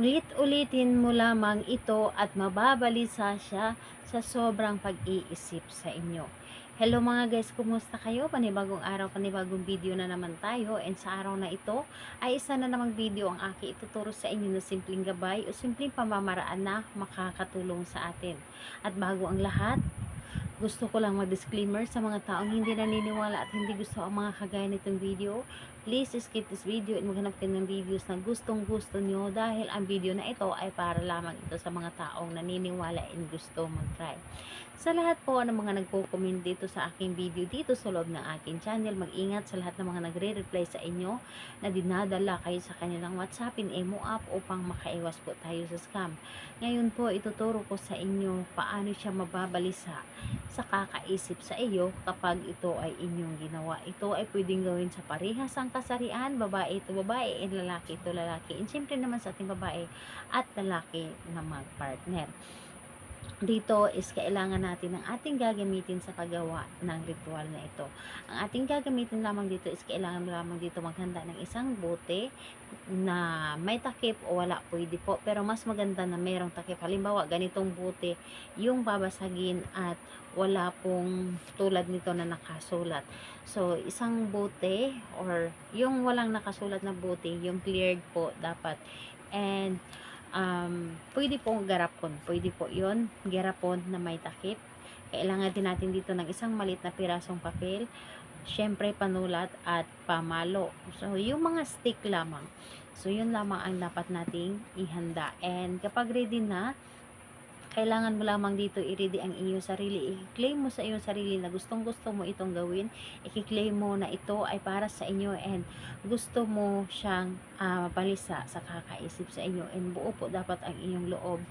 Ulit-ulitin mo lamang ito at mababalisa siya sa sobrang pag-iisip sa inyo. Hello mga guys, kumusta kayo? Panibagong araw, panibagong video na naman tayo. And sa araw na ito ay isa na namang video ang aking ituturo sa inyo na simpleng gabay o simpleng pamamaraan na makakatulong sa atin. At bago ang lahat, gusto ko lang mag-disclaimer sa mga taong hindi naniniwala at hindi gusto ang mga kagaya nitong video. Please skip this video and maghanap kayo ng videos na gustong-gusto nyo dahil ang video na ito ay para lamang ito sa mga taong naniniwala and gusto mag-try. Sa lahat po ng mga nagko-comment dito sa aking video dito sa loob ng aking channel, mag-ingat sa lahat ng mga nagre-reply sa inyo na dinadala kayo sa kanilang WhatsApp in Emo app upang makaiwas po tayo sa scam. Ngayon po, ituturo ko sa inyo paano siya mababalisa sa kakaisip sa iyo kapag ito ay inyong ginawa. Ito ay pwedeng gawin sa parehas ang kasarian, babae ito babae, and lalaki ito lalaki. And syempre naman sa ating babae at lalaki na mag-partner. Dito is kailangan natin ng ating gagamitin sa paggawa ng ritual na ito. Ang ating gagamitin lamang dito is kailangan lamang dito maghanda ng isang bote na may takip o wala, pwede po. Pero mas maganda na mayroong takip. Halimbawa, ganitong bote yung babasagin at wala pong tulad nito na nakasulat. So, isang bote or yung walang nakasulat na bote, yung cleared po dapat. And pwede po garapon. Pwede po yon, garapon na may takip. Kailangan din natin dito ng isang maliit na pirasong papel, syempre panulat at pamalo. So, yung mga stick lamang. So, yun lamang ang dapat nating ihanda. And kapag ready na, kailangan mo lamang dito i-ready ang iyong sarili. I-claim mo sa iyong sarili na gustong-gusto mo itong gawin. I-claim mo na ito ay para sa inyo and gusto mo siyang mapalisa sa kakaisip sa inyo. And buo po dapat ang iyong loob,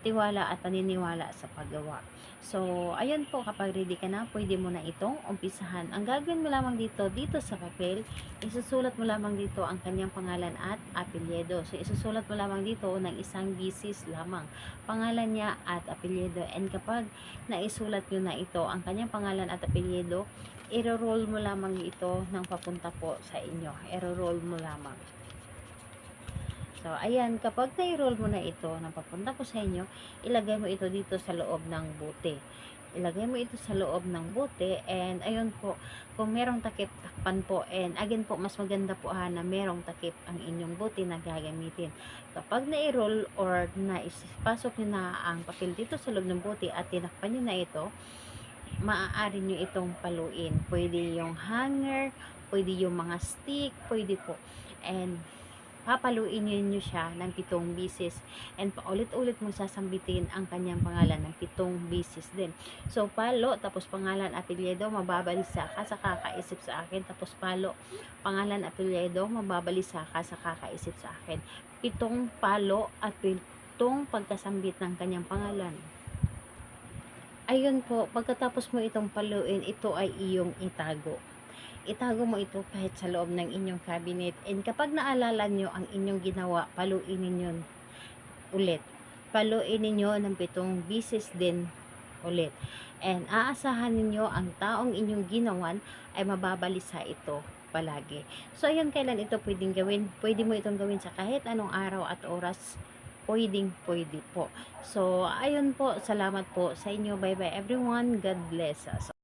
tiwala at paniniwala sa paggawa. So, ayun po, kapag ready ka na, pwede mo na itong umpisahan. Ang gagawin mo lamang dito sa papel, isusulat mo lamang dito ang kanyang pangalan at apelyido. So, isusulat mo lamang dito ng isang bisis lamang, pangalan niya at apelyido. And kapag naisulat nyo na ito, ang kanyang pangalan at apelyido, i-roll mo lamang ito ng papunta po sa inyo. I-roll mo lamang. So, ayan, kapag na-roll mo na ito na papunta po sa inyo, ilagay mo ito dito sa loob ng bote. Ilagay mo ito sa loob ng bote and ayun po, kung merong takip, takpan po. And again po, mas maganda po na merong takip ang inyong bote na gagamitin. Kapag na-roll or naipasok nyo na ang papel dito sa loob ng bote at tinakpan nyo na ito, maaari nyo itong paluin. Pwede yung hanger, pwede yung mga stick, pwede po. And papaluin nyo siya ng 7 bisis and paulit-ulit mong sasambitin ang kanyang pangalan ng 7 bisis din. So, palo, tapos pangalan, apelyido, mababalisa ka sa kakaisip sa akin. Tapos palo, pangalan, apelyido, mababalisa ka sa kakaisip sa akin. 7 palo at 7 pagkasambit ng kanyang pangalan. Ayun po, pagkatapos mo itong paluin, ito ay iyong itago. Itago mo ito kahit sa loob ng inyong cabinet. And kapag naalala nyo ang inyong ginawa, paluin ninyo ulit. Paluin ninyo ng 7 bisis din ulit. And aasahan ninyo ang taong inyong ginawan ay mababalisa ito palagi. So, ayun, kailan ito pwedeng gawin? Pwede mo itong gawin sa kahit anong araw at oras. Pwede po. So, ayun po. Salamat po sa inyo. Bye-bye everyone. God bless us.